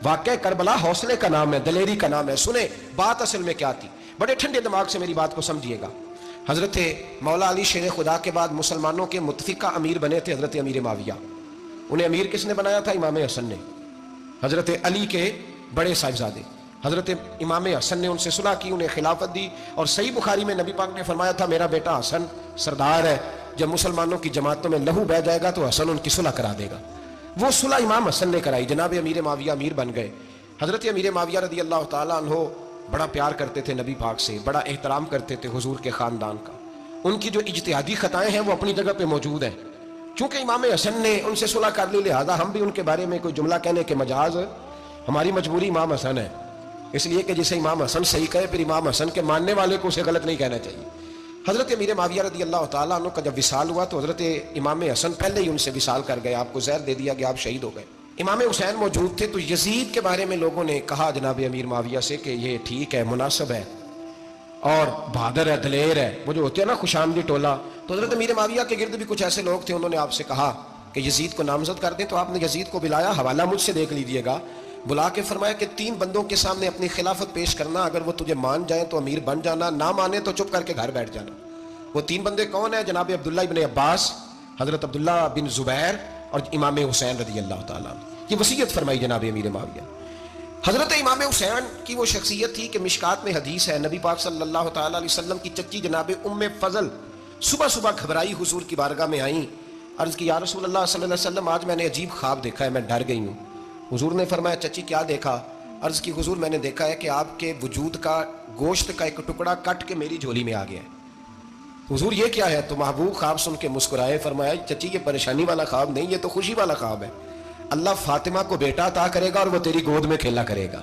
واقعہ کربلا حوصلے کا نام ہے، دلیری کا نام ہے. سنیں بات اصل میں کیا تھی، بڑے ٹھنڈے دماغ سے میری بات کو سمجھیے گا. حضرت مولا علی شیر خدا کے بعد مسلمانوں کے متفقہ امیر بنے تھے حضرت امیر معاویہ. انہیں امیر کس نے بنایا تھا؟ امام حسن نے. حضرت علی کے بڑے صاحبزادے حضرت امام حسن نے ان سے صلح کی، انہیں خلافت دی. اور صحیح بخاری میں نبی پاک نے فرمایا تھا میرا بیٹا حسن سردار ہے، جب مسلمانوں کی جماعتوں میں لہو بہہ جائے گا تو حسن ان کی صلح کرا دے گا. وہ صلح امام حسن نے کرائی، جناب امیر معاویہ امیر بن گئے. حضرت امیر معاویہ رضی اللہ تعالیٰ عنہ بڑا پیار کرتے تھے نبی پاک سے، بڑا احترام کرتے تھے حضور کے خاندان کا. ان کی جو اجتہادی خطائیں ہیں وہ اپنی جگہ پہ موجود ہیں. چونکہ امام حسن نے ان سے صلح کر لی، لہذا ہم بھی ان کے بارے میں کوئی جملہ کہنے کے مجاز، ہماری مجبوری امام حسن ہے. اس لیے کہ جسے امام حسن صحیح کہے پھر امام حسن کے ماننے والے کو اسے غلط نہیں کہنا چاہیے. حضرت امیر معاویہ رضی اللہ تعالیٰ عنہ کا جب وصال ہوا تو حضرت امام حسن پہلے ہی ان سے وصال کر گئے، آپ کو زہر دے دیا گیا، آپ شہید ہو گئے. امام حسین موجود تھے تو یزید کے بارے میں لوگوں نے کہا جناب امیر معاویہ سے کہ یہ ٹھیک ہے، مناسب ہے اور بہادر ہے، دلیر ہے، وہ جو ہوتے ہیں نا خوش آمدی ٹولہ. تو حضرت امیر معاویہ کے گرد بھی کچھ ایسے لوگ تھے، انہوں نے آپ سے کہا کہ یزید کو نامزد کر دیں. تو آپ نے یزید کو بلایا، حوالہ مجھ سے دیکھ لیجئے گا. بلا کے فرمایا کہ 3 بندوں کے سامنے اپنی خلافت پیش کرنا، اگر وہ تجھے مان جائیں تو امیر بن جانا، نہ مانے تو چپ کر کے گھر بیٹھ جانا. وہ 3 بندے کون ہیں؟ جناب عبداللہ ابن عباس، حضرت عبداللہ بن زبیر اور امام حسین رضی اللہ تعالیٰ. یہ وصیت فرمائی جناب امیر معاویہ. حضرت امام حسین کی وہ شخصیت تھی کہ مشکات میں حدیث ہے، نبی پاک صلی اللہ تعالیٰ علیہ وسلم کی چچی جناب ام فضل صبح صبح گھبرائی حضور کی بارگاہ میں آئیں، عرض کی یا رسول اللہ صلی اللہ علیہ وسلم آج میں نے عجیب خواب دیکھا ہے، میں ڈر گئی ہوں. حضور نے فرمایا چچی کیا دیکھا؟ عرض کی حضور میں نے دیکھا ہے کہ آپ کے وجود کا گوشت کا ایک ٹکڑا کٹ کے میری جھولی میں آ گیا ہے. حضور یہ کیا ہے؟ تو محبوب خواب سن کے مسکرائے، فرمایا چچی یہ پریشانی والا خواب نہیں، یہ تو خوشی والا خواب ہے. اللہ فاطمہ کو بیٹا عطا کرے گا اور وہ تیری گود میں کھیلا کرے گا.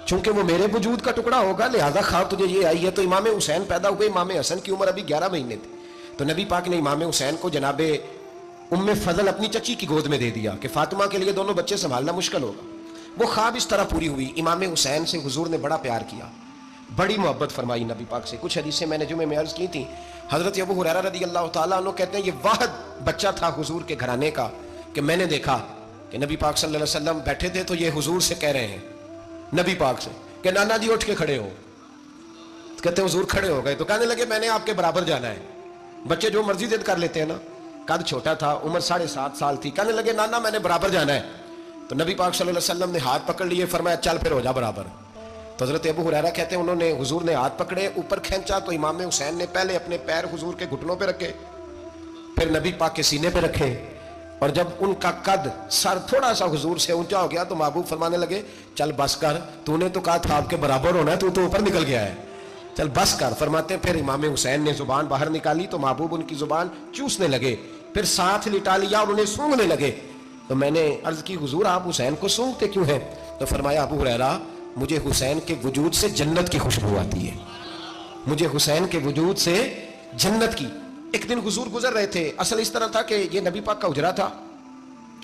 چونکہ وہ میرے وجود کا ٹکڑا ہوگا لہذا خواب تجھے یہ آئی ہے. تو امام حسین پیدا ہوئے، امام حسن کی عمر ابھی 11 مہینے تھی. تو نبی پاک نے امام حسین کو جناب ام فضل اپنی چچی کی گود میں دے دیا کہ فاطمہ کے لیے دونوں بچے سنبھالنا مشکل ہوگا. وہ خواب اس طرح پوری ہوئی. امام حسین سے حضور نے بڑا پیار کیا، بڑی محبت فرمائی نبی پاک سے. کچھ حدیثیں میں نے جمعے میں عرض کی تھیں. حضرت ابو ہریرہ رضی اللہ تعالیٰ عنہ کہتے ہیں یہ واحد بچہ تھا حضور کے گھرانے کا کہ میں نے دیکھا کہ نبی پاک صلی اللہ علیہ وسلم بیٹھے تھے تو یہ حضور سے کہہ رہے ہیں، نبی پاک سے کہ نانا جی اٹھ کے کھڑے ہو. کہتے ہیں حضور کھڑے ہو گئے تو کہنے لگے میں نے آپ کے برابر جانا ہے. بچے جو مرضی ضد کر لیتے ہیں نا. قد چھوٹا تھا، عمر 7.5 سال تھی. کہنے لگے نانا میں نے برابر جانا ہے. تو نبی پاک صلی اللہ علیہ وسلم نے ہاتھ پکڑ لیے، فرمایا چل پھر ہو جا برابر. تو حضرت ابو ہریرہ کہتے ہیں انہوں نے حضور نے ہاتھ پکڑے، اوپر کھینچا تو امام حسین نے پہلے اپنے پیر حضور کے گھٹنوں پہ رکھے، پھر نبی پاک کے سینے پہ رکھے. اور جب ان کا قد سر تھوڑا سا حضور سے اونچا ہو گیا تو محبوب فرمانے لگے چل بس کر، تو نے تو کہا تھا آپ کے برابر ہونا ہے، تو اوپر نکل گیا ہے، چل بس کر. فرماتے ہیں پھر امام حسین نے زبان باہر نکالی تو محبوب ان کی زبان چوسنے لگے، پھر ساتھ لٹا لیا اور انہیں سونگنے لگے. تو میں نے عرض کی حضور آپ حسین کو سونگتے کیوں ہیں؟ تو فرمایا ابو ہریرہ مجھے حسین کے وجود سے جنت کی خوشبو آتی ہے، مجھے حسین کے وجود سے جنت کی. ایک دن حضور گزر رہے تھے. اصل اس طرح تھا کہ یہ نبی پاک کا حجرہ تھا.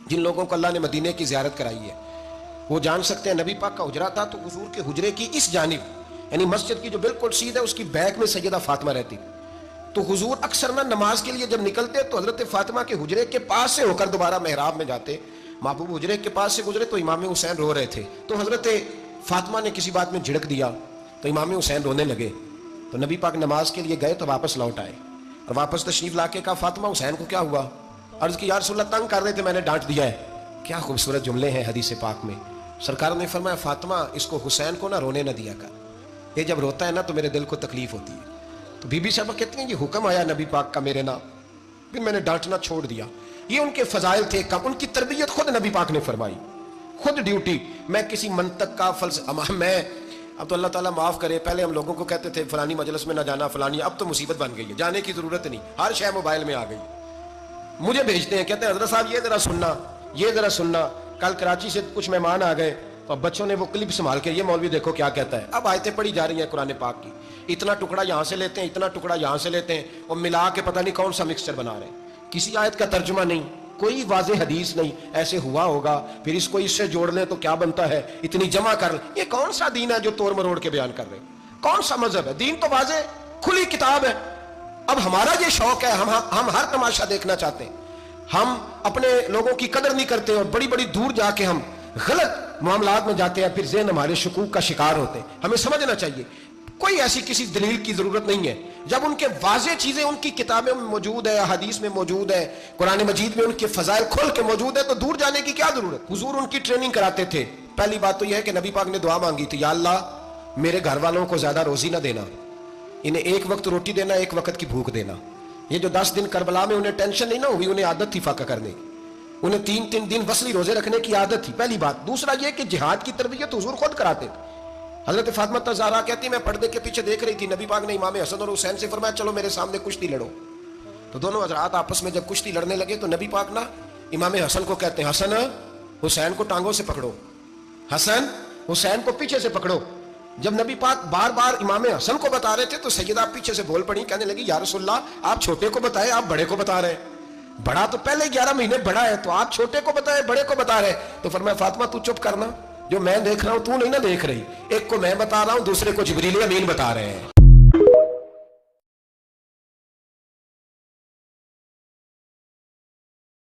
جن لوگوں کو اللہ نے مدینے کی زیارت کرائی ہے وہ جان سکتے ہیں نبی پاک کا حجرہ تھا. تو حضور کے حجرے کی اس جانب یعنی مسجد کی جو بالکل سیدھ ہے اس کی بیک میں سیدہ فاطمہ رہتی. تو حضور اکثر نہ نماز کے لیے جب نکلتے تو حضرت فاطمہ کے حجرے کے پاس سے ہو کر دوبارہ محراب میں جاتے. محبوب حجرے کے پاس سے گزرے تو امام حسین رو رہے تھے. تو حضرت فاطمہ نے کسی بات میں جھڑک دیا تو امام حسین رونے لگے. تو نبی پاک نماز کے لیے گئے تو واپس لوٹ آئے اور واپس تشریف لا کے کہا فاطمہ حسین کو کیا ہوا؟ عرض کی یا رسول اللہ تنگ کر رہے تھے میں نے ڈانٹ دیا ہے. کیا خوبصورت جملے ہیں حدیث پاک میں. سرکار نے فرمایا فاطمہ اس کو حسین کو نہ رونے نہ دیا کر، یہ جب روتا ہے نا تو میرے دل کو تکلیف ہوتی ہے. تو بی بی صاحبہ کہتی ہیں یہ حکم آیا نبی پاک کا میرے نام، پھر میں نے ڈانٹنا چھوڑ دیا. یہ ان کے فضائل تھے کم، ان کی تربیت خود نبی پاک نے فرمائی، خود ڈیوٹی. میں کسی منطق کا میں اب تو اللہ تعالیٰ معاف کرے، پہلے ہم لوگوں کو کہتے تھے فلانی مجلس میں نہ جانا فلانی، اب تو مصیبت بن گئی ہے، جانے کی ضرورت نہیں، ہر شے موبائل میں آ گئی. مجھے بھیجتے ہیں کہتے ہیں حضرت صاحب یہ ذرا سننا یہ ذرا سننا. کل کراچی سے کچھ مہمان آ گئے اور بچوں نے وہ کلپ سنبھال کے یہ مولوی دیکھو کیا کہتا ہے. اب آیتیں پڑھی جا رہی ہیں قرآن پاک کی، اتنا ٹکڑا یہاں سے لیتے ہیں اتنا ٹکڑا یہاں سے لیتے ہیں اور ملا کے پتہ نہیں کون سا مکسچر بنا رہے ہیں. کسی آیت کا ترجمہ نہیں، کوئی واضح حدیث نہیں. ایسے ہوا ہوگا پھر اس کو اس سے جوڑ لیں تو کیا بنتا ہے، اتنی جمع کر لیں. یہ کون سا دین ہے جو توڑ مروڑ کے بیان کر رہے ہیں؟ کون سا مذہب ہے؟ دین تو واضح کھلی کتاب ہے. اب ہمارا یہ شوق ہے، ہم ہر تماشا دیکھنا چاہتے ہیں. ہم اپنے لوگوں کی قدر نہیں کرتے اور بڑی بڑی دور جا کے ہم غلط معاملات میں جاتے ہیں، پھر ذہن ہمارے شکوک کا شکار ہوتے ہیں. ہمیں سمجھنا چاہیے کوئی ایسی کسی دلیل کی ضرورت نہیں ہے. جب ان کے واضح چیزیں ان کی کتابوں میں موجود ہے، حدیث میں موجود ہے، قرآن مجید میں ان کے فضائل کھل کے موجود ہے، تو دور جانے کی کیا ضرورت؟ حضور ان کی ٹریننگ کراتے تھے. پہلی بات تو یہ ہے کہ نبی پاک نے دعا مانگی تھی، یا اللہ میرے گھر والوں کو زیادہ روزی نہ دینا، انہیں ایک وقت روٹی دینا، ایک وقت کی بھوک دینا. یہ جو 10 دن کربلا میں انہیں ٹینشن نہیں نہ ہوئی، انہیں عادت تھی فاقہ کرنے کی، انہیں 3 دن وصلی روزے رکھنے کی عادت تھی. پہلی بات. دوسرا یہ کہ جہاد کی تربیت حضور خود کراتے تھے. حضرت فاطمہ الزہرا کہتی میں پردے کے پیچھے دیکھ رہی تھی، نبی پاک نے امام حسن اور حسین سے فرمایا چلو میرے سامنے کشتی لڑو. تو دونوں حضرات آپس میں جب کشتی لڑنے لگے تو نبی پاک نا امام حسن کو کہتے ہیں حسن حسین کو ٹانگوں سے پکڑو، حسن حسین کو پیچھے سے پکڑو. جب نبی پاک بار بار امام حسن کو بتا رہے تھے تو سیدہ پیچھے سے بول پڑی، کہنے لگی یا رسول اللہ آپ چھوٹے کو بتائے، آپ بڑے کو بتا رہے ہیں. بڑا تو پہلے 11 مہینے بڑا ہے، تو آپ چھوٹے کو بتائے بڑے کو بتا رہے. تو فرمایا فاطمہ تو چپ کرنا، جو میں دیکھ رہا ہوں تو نہیں نہ دیکھ رہی، ایک کو میں بتا رہا ہوں، دوسرے کو جبریل امین بتا رہے ہیں.